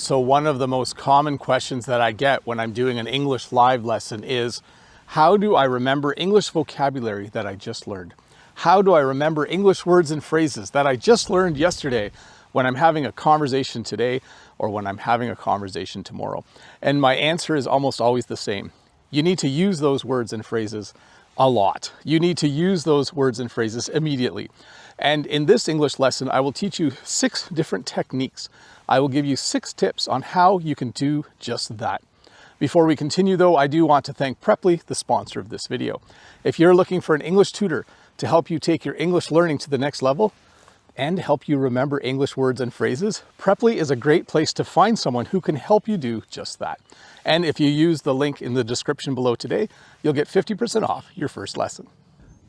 So one of the most common questions that I get when I'm doing an English live lesson is, how do I remember English vocabulary that I just learned? How do I remember English words and phrases that I just learned yesterday when I'm having a conversation today or when I'm having a conversation tomorrow? And my answer is almost always the same. You need to use those words and phrases a lot. You need to use those words and phrases immediately. And in this English lesson, I will teach you 6 different techniques. I will give you 6 tips on how you can do just that. Before we continue though, I do want to thank Preply, the sponsor of this video. If you're looking for an English tutor to help you take your English learning to the next level and help you remember English words and phrases, Preply is a great place to find someone who can help you do just that. And if you use the link in the description below today, you'll get 50% off your first lesson.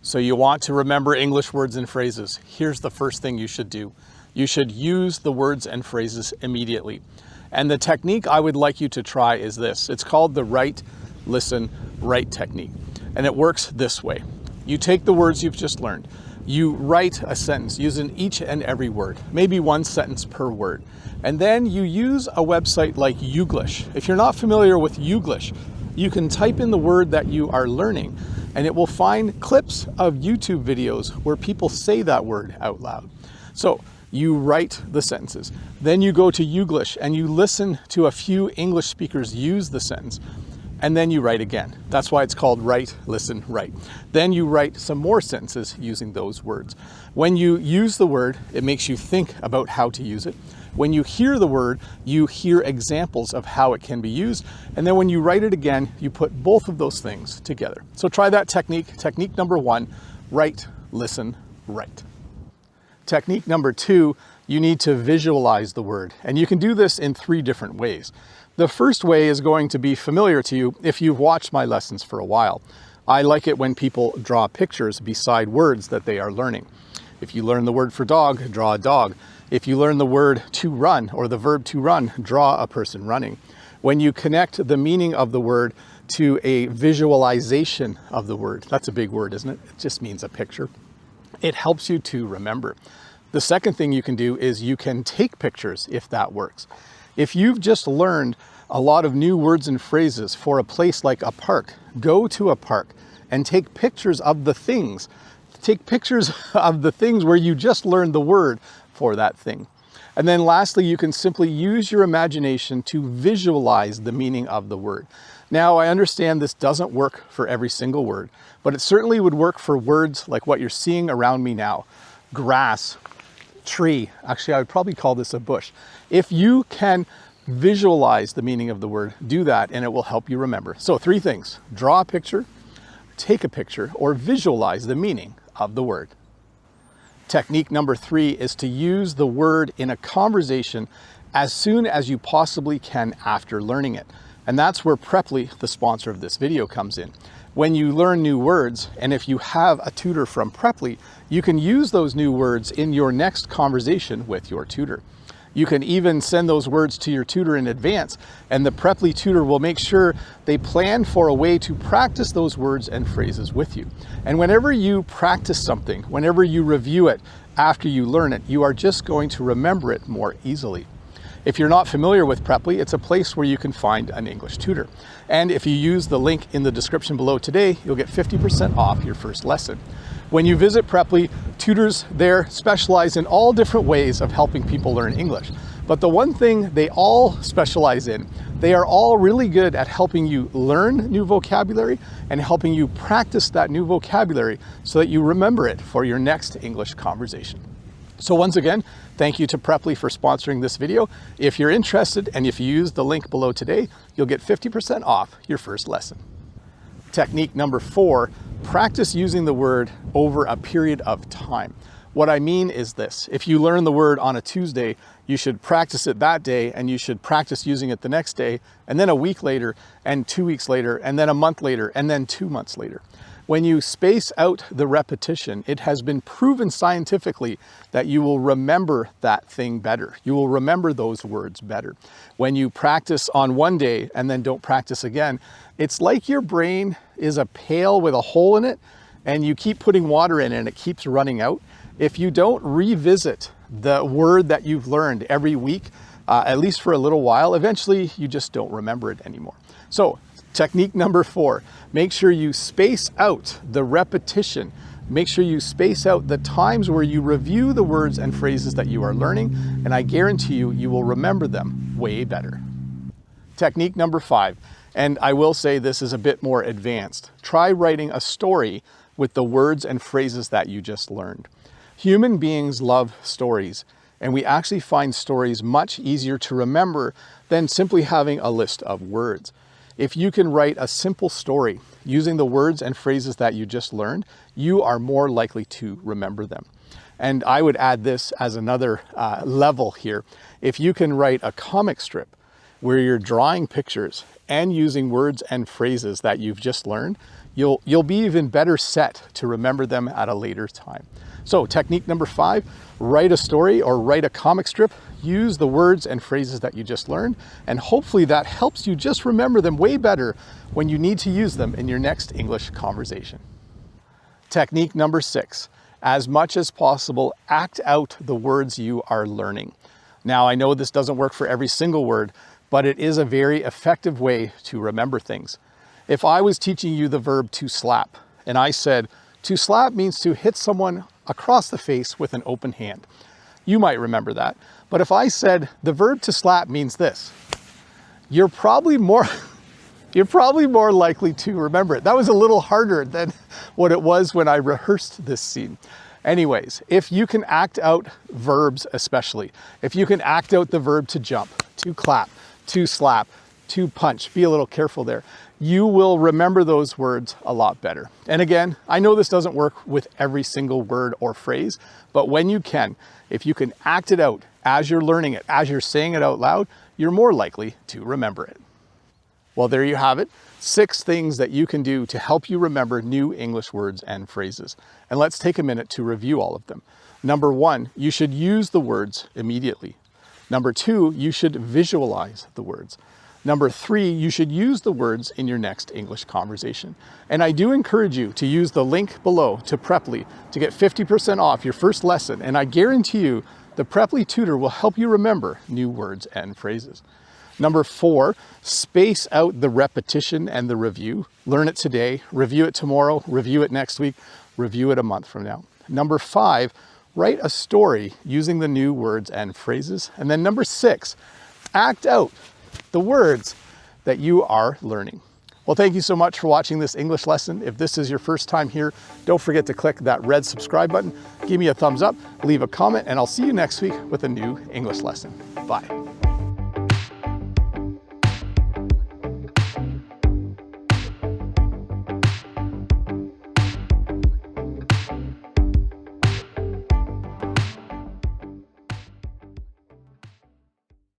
So you want to remember English words and phrases. Here's the first thing you should do. You should use the words and phrases immediately. And the technique I would like you to try is this. It's called the write, listen, write technique. And it works this way. You take the words you've just learned. You write a sentence using each and every word, maybe 1 sentence per word. And then you use a website like Youglish. If you're not familiar with Youglish, you can type in the word that you are learning and it will find clips of YouTube videos where people say that word out loud. So you write the sentences. Then you go to Youglish and you listen to a few English speakers use the sentence. And then you write again. That's why it's called write, listen, write. Then you write some more sentences using those words. When you use the word, it makes you think about how to use it. When you hear the word, you hear examples of how it can be used. And then when you write it again, you put both of those things together. So try that technique. Technique number 1, write, listen, write. Technique number 2, you need to visualize the word. And you can do this in 3 different ways. The first way is going to be familiar to you if you've watched my lessons for a while. I like it when people draw pictures beside words that they are learning. If you learn the word for dog, draw a dog. If you learn the word to run or the verb to run, draw a person running. When you connect the meaning of the word to a visualization of the word, that's a big word, isn't it? It just means a picture. It helps you to remember. The second thing you can do is you can take pictures if that works. If you've just learned a lot of new words and phrases for a place like a park, go to a park and take pictures of the things. Take pictures of the things where you just learned the word for that thing. And then lastly, you can simply use your imagination to visualize the meaning of the word. Now, I understand this doesn't work for every single word, but it certainly would work for words like what you're seeing around me now. Grass, tree. Actually, I would probably call this a bush. If you can visualize the meaning of the word, do that and it will help you remember. So 3 things: draw a picture, take a picture, or visualize the meaning of the word. Technique number 3 is to use the word in a conversation as soon as you possibly can after learning it. And that's where Preply, the sponsor of this video, comes in. When you learn new words, and if you have a tutor from Preply, you can use those new words in your next conversation with your tutor. You can even send those words to your tutor in advance, and the Preply tutor will make sure they plan for a way to practice those words and phrases with you. And whenever you practice something, whenever you review it after you learn it, you are just going to remember it more easily. If you're not familiar with Preply, it's a place where you can find an English tutor. And if you use the link in the description below today, you'll get 50% off your first lesson. When you visit Preply, tutors there specialize in all different ways of helping people learn English. But the one thing they all specialize in, they are all really good at helping you learn new vocabulary and helping you practice that new vocabulary so that you remember it for your next English conversation. So once again, thank you to Preply for sponsoring this video. If you're interested and if you use the link below today, you'll get 50% off your first lesson. Technique number 4, practice using the word over a period of time. What I mean is this: if you learn the word on a Tuesday, you should practice it that day and you should practice using it the next day, and then a week later, and 2 weeks later, and then a month later, and then 2 months later. When you space out the repetition, it has been proven scientifically that you will remember that thing better. You will remember those words better. When you practice on one day and then don't practice again, it's like your brain is a pail with a hole in it and you keep putting water in it and it keeps running out. If you don't revisit the word that you've learned every week, at least for a little while. Eventually, you just don't remember it anymore. So, technique number 4, make sure you space out the repetition. Make sure you space out the times where you review the words and phrases that you are learning, and I guarantee you, you will remember them way better. Technique number 5, and I will say this is a bit more advanced. Try writing a story with the words and phrases that you just learned. Human beings love stories, and we actually find stories much easier to remember than simply having a list of words. If you can write a simple story using the words and phrases that you just learned, you are more likely to remember them. And I would add this as another level here. If you can write a comic strip where you're drawing pictures and using words and phrases that you've just learned, you'll be even better set to remember them at a later time. So technique number 5, write a story or write a comic strip, use the words and phrases that you just learned, and hopefully that helps you just remember them way better when you need to use them in your next English conversation. Technique number 6, as much as possible, act out the words you are learning. Now, I know this doesn't work for every single word, but it is a very effective way to remember things. If I was teaching you the verb to slap, and I said, to slap means to hit someone across the face with an open hand, you might remember that. But if I said the verb to slap means this, you're probably more likely to remember it. That was a little harder than what it was when I rehearsed this scene. Anyways, if you can act out verbs, especially, if you can act out the verb to jump, to clap, to slap, to punch, be a little careful there, you will remember those words a lot better. And again, I know this doesn't work with every single word or phrase, but when you can, if you can act it out as you're learning it, as you're saying it out loud, you're more likely to remember it. Well, there you have it. 6 things that you can do to help you remember new English words and phrases. And let's take a minute to review all of them. Number 1, you should use the words immediately. Number 2, you should visualize the words. Number 3, you should use the words in your next English conversation. And I do encourage you to use the link below to Preply to get 50% off your first lesson. And I guarantee you the Preply tutor will help you remember new words and phrases. Number 4, space out the repetition and the review. Learn it today, review it tomorrow, review it next week, review it a month from now. Number 5, write a story using the new words and phrases. And then number 6, act out the words that you are learning. Well, thank you so much for watching this English lesson. If this is your first time here, don't forget to click that red subscribe button, give me a thumbs up, leave a comment, and I'll see you next week with a new English lesson. Bye.